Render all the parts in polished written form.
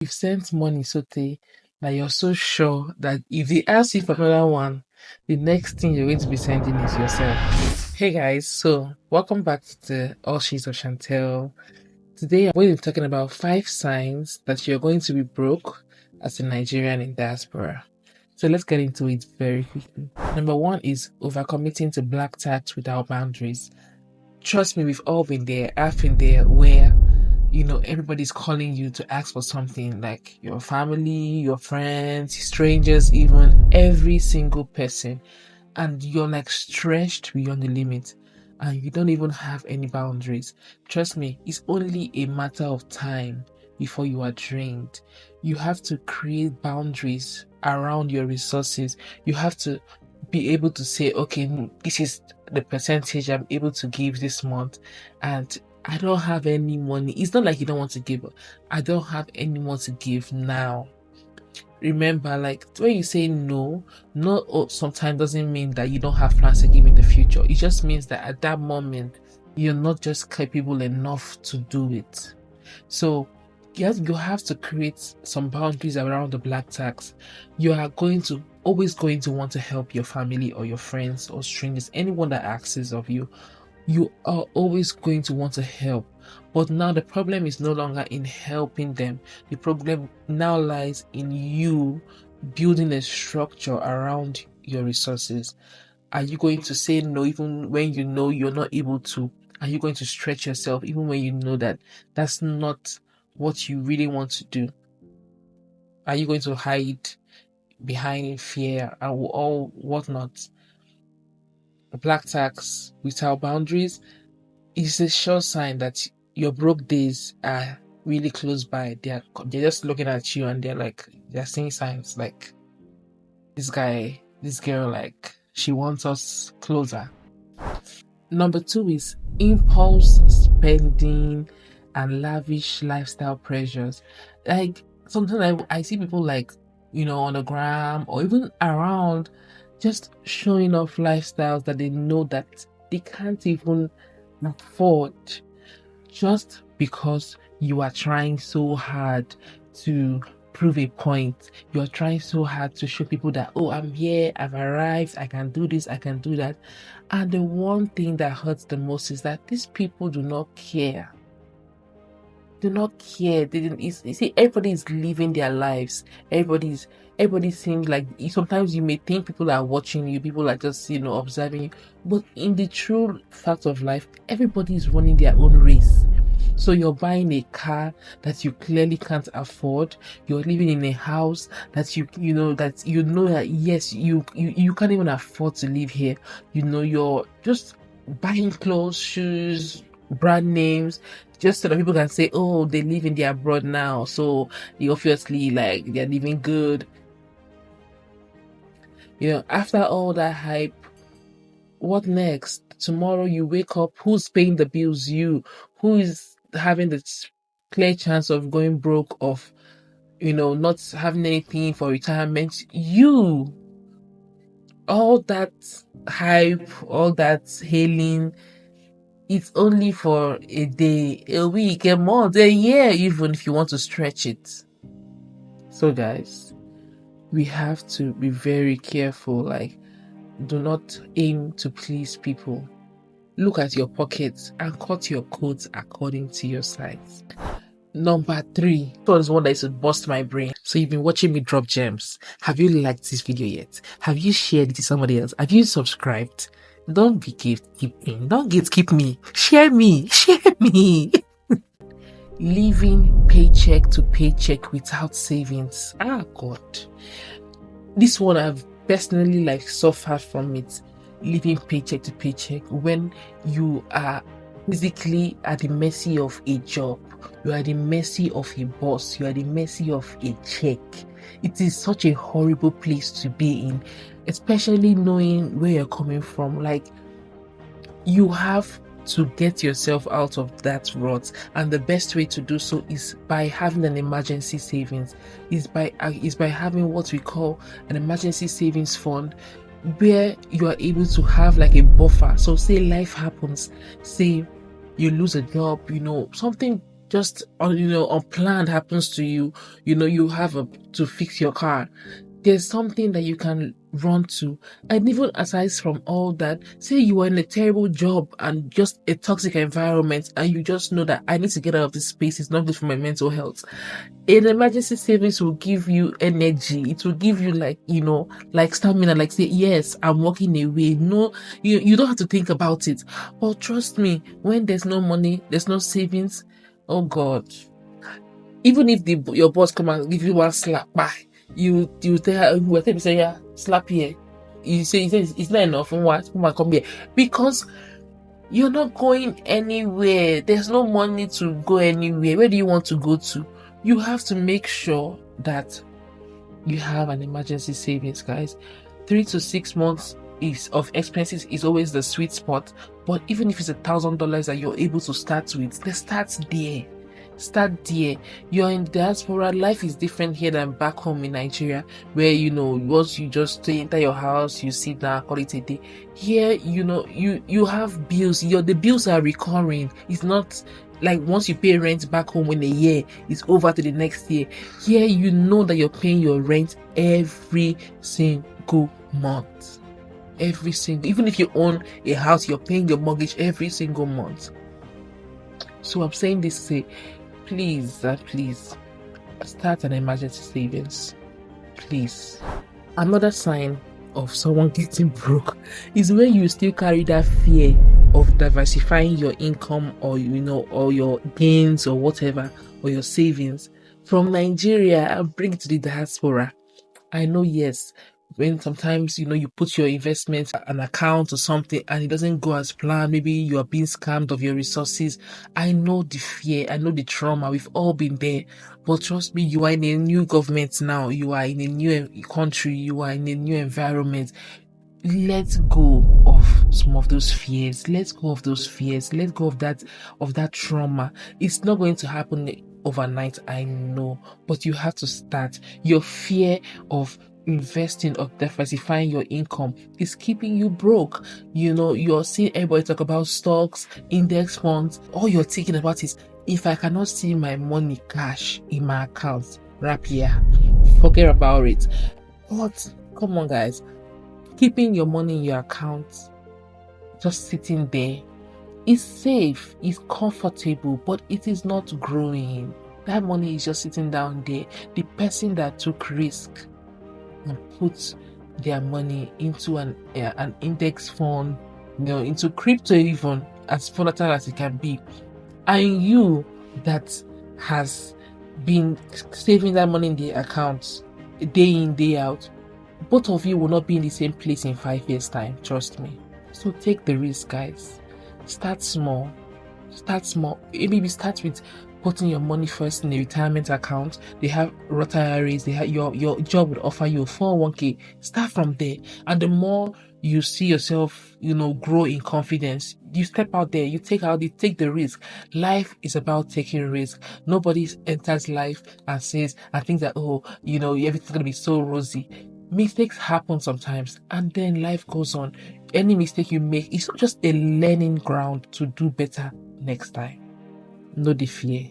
You've sent money so that you're so sure that if they ask you for another one, the next thing you're going to be sending is yourself. Hey guys, so welcome back to All Shades of Chantel. Today I'm going to be talking about 5 signs that you're going to be broke as a Nigerian in diaspora. So let's get into it very quickly. Number 1 is overcommitting to black tax without boundaries. Trust me, we've all been there. I've been there where everybody's calling you to ask for something, like your family, your friends, strangers, even every single person, and you're like stretched beyond the limit and you don't even have any boundaries. Trust me, it's only a matter of time before you are drained. You have to create boundaries around your resources. You have to be able to say, okay, this is the percentage I'm able to give this month, and I don't have any money. It's not like you don't want to give. I don't have any more to give now. Remember, like when you say no sometimes doesn't mean that you don't have plans to give in the future. It just means that at that moment, you're not just capable enough to do it. So you have to create some boundaries around the black tax. You are always going to want to help your family or your friends or strangers, anyone that asks of you. You are always going to want to help. But now the problem is no longer in helping them. The problem now lies in you building a structure around your resources. Are you going to say no even when you know you're not able to? Are you going to stretch yourself even when you know that that's not what you really want to do? Are you going to hide behind fear and all whatnot? Black tax without boundaries is a sure sign that your broke days are really close by. They're just looking at you and they're seeing signs like this girl, like she wants us closer. Number 2 is impulse spending and lavish lifestyle pressures. Like sometimes I see people like on the gram or even around just showing off lifestyles that they know that they can't even afford, just because you are trying so hard to prove a point. You are trying so hard to show people that, oh, I'm here, I've arrived, I can do this, I can do that. And the one thing that hurts the most is that these people do not care. You see, everybody is living their lives. Everybody seems like, sometimes you may think people are watching you, people are just observing you, but in the true fact of life, everybody is running their own race. So you're buying a car that you clearly can't afford. You're living in a house that that yes, you can't even afford to live here. You're just buying clothes, shoes, brand names, just so that people can say, oh, they live in the abroad now, so they obviously like they're living good. After all that hype, what next? Tomorrow you wake up, who's paying the bills? You. Who is having the clear chance of going broke, of not having anything for retirement? You. All that hype, all that hailing, it's only for a day, a week, a month, a year, even if you want to stretch it. So guys, we have to be very careful. Like, do not aim to please people. Look at your pockets and cut your coats according to your size. Number 3, this one is one that used to bust my brain. So you've been watching me drop gems. Have you liked this video yet? Have you shared it to somebody else? Have you subscribed? Don't be gatekeeping. Don't gatekeep me. Share me. Share me. Living paycheck to paycheck without savings. God. This one I've personally suffered from it. Living paycheck to paycheck when you are physically at the mercy of a job. You are at the mercy of a boss. You are at the mercy of a check. It is such a horrible place to be in, especially knowing where you're coming from. Like, you have to get yourself out of that rut, and the best way to do so is by having an emergency savings, is by having what we call an emergency savings fund, where you are able to have like a buffer. So say life happens, say you lose a job, something just unplanned happens to you, you have to fix your car, there's something that you can run to. And even aside from all that, say you are in a terrible job and just a toxic environment, and you just know that I need to get out of this space, it's not good for my mental health. An emergency savings will give you energy. It will give you like stamina, like say, yes, I'm walking away. No, you don't have to think about it. But trust me, when there's no money, there's no savings, oh God. Even if your boss come and give you one slap, you tell her, say, yeah, slap here. You say it's not enough. What? Come here. Because you're not going anywhere. There's no money to go anywhere. Where do you want to go to? You have to make sure that you have an emergency savings, guys. 3 to 6 months of expenses is always the sweet spot. But even if it's $1,000 that you're able to start with, let's start there. Start there. You're in diaspora. Life is different here than back home in Nigeria, where once you just enter your house, you sit down, call it a day. Here, you have bills. The bills are recurring. It's not like once you pay rent back home in a year, it's over to the next year. Here, you know that you're paying your rent every single month. Even if you own a house, you're paying your mortgage every single month. So I'm saying this to say, please start an emergency savings. Please. Another sign of someone getting broke is when you still carry that fear of diversifying your income or your gains or whatever, or your savings from Nigeria and bring it to the diaspora. I know, yes, when sometimes you put your investments an account or something and it doesn't go as planned, maybe you are being scammed of your resources. I know the fear, I know the trauma, we've all been there. But trust me, you are in a new government now, you are in a new country, you are in a new environment. Let go of some of those fears. Let go of those fears. Let go of that trauma. It's not going to happen overnight, I know, but you have to start. Your fear of investing, of diversifying your income is keeping you broke. You're seeing everybody talk about stocks, index funds. All you're thinking about is, if I cannot see my money cash in my account, rapier, forget about it. But come on, guys, keeping your money in your account, just sitting there, is safe, is comfortable, but it is not growing. That money is just sitting down there. The person that took risk and put their money into an index fund, into crypto, even as volatile as it can be, and you that has been saving that money in the account day in, day out, both of you will not be in the same place in 5 years' time. Trust me. So take the risk, guys. Start small. Maybe start with putting your money first in a retirement account. They have Roth IRAs. They have your job would offer you a 401k. Start from there, and the more you see yourself, grow in confidence, you step out there. You take the risk. Life is about taking risk. Nobody enters life and thinks that everything's gonna be so rosy. Mistakes happen sometimes, and then life goes on. Any mistake you make is just a learning ground to do better next time. Know the fear.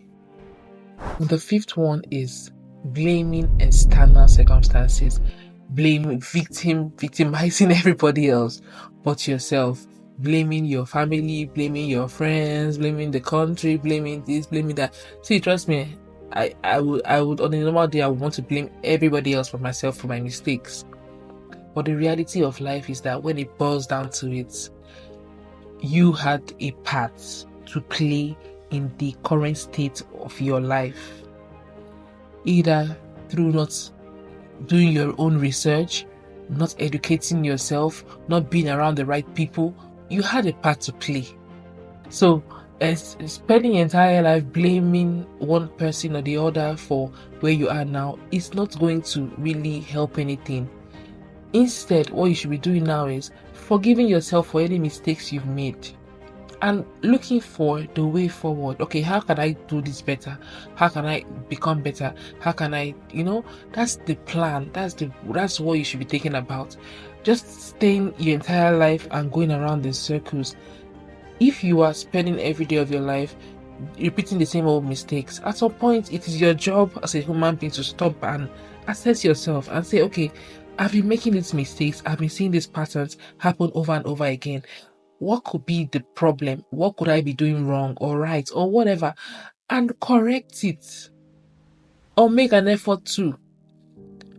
The fifth one is blaming external circumstances. Victimizing everybody else but yourself. Blaming your family, blaming your friends, blaming the country, blaming this, blaming that. See, trust me, I would on a normal day I would want to blame everybody else but myself for my mistakes. But the reality of life is that when it boils down to it, you had a part to play in the current state of your life, either through not doing your own research, not educating yourself, not being around the right people. You had a part to play. So spending your entire life blaming one person or the other for where you are now is not going to really help anything. Instead, what you should be doing now is forgiving yourself for any mistakes you've made and looking for the way forward. Okay, how can I do this better? How can I become better? How can I, that's the plan. That's what you should be thinking about. Just staying your entire life and going around in circles. If you are spending every day of your life repeating the same old mistakes. At some point, it is your job as a human being to stop and assess yourself and say, okay, I've been making these mistakes, I've been seeing these patterns happen over and over again. What could be the problem? What could I be doing wrong or right or whatever? And correct it or make an effort to.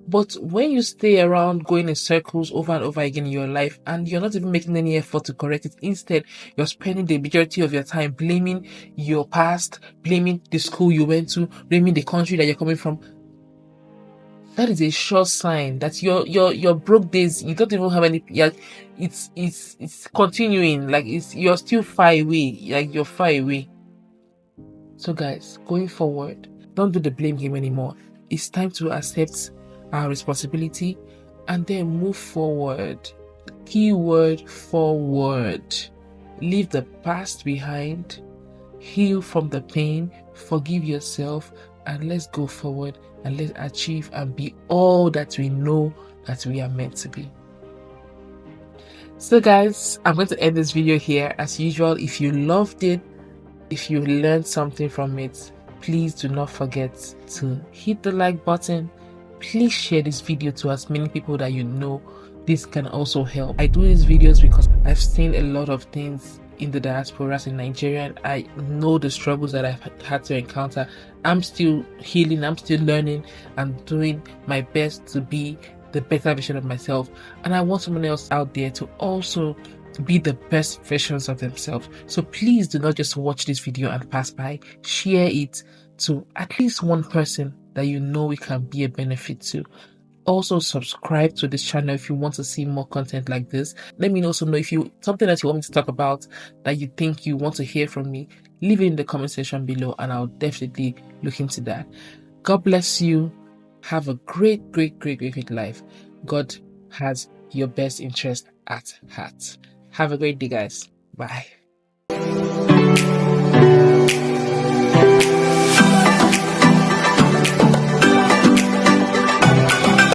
But when you stay around going in circles over and over again in your life and you're not even making any effort to correct it, instead, you're spending the majority of your time blaming your past, blaming the school you went to, blaming the country that you're coming from, that is a sure sign that your broke days, you don't even have any, it's continuing, like you're still far away, like you're far away. So guys, going forward, don't do the blame game anymore. It's time to accept our responsibility and then move forward. Keyword forward. Leave the past behind, heal from the pain, forgive yourself, and let's go forward and let's achieve and be all that we know that we are meant to be. So guys, I'm going to end this video here. As usual, if you loved it, if you learned something from it, please do not forget to hit the like button. Please share this video to as many people that you know this can also help. I do these videos because I've seen a lot of things in the diasporas in Nigeria, and I know the struggles that I've had to encounter. I'm still healing, I'm still learning, and doing my best to be the better version of myself. And I want someone else out there to also be the best versions of themselves. So please do not just watch this video and pass by. Share it to at least one person that you know it can be a benefit to. Also subscribe to this channel if you want to see more content like this. Let me also know if you something that you want me to talk about that you think you want to hear from me. Leave it in the comment section below and I'll definitely look into that. God bless you. Have a great life. God has your best interest at heart. Have a great day, guys. Bye.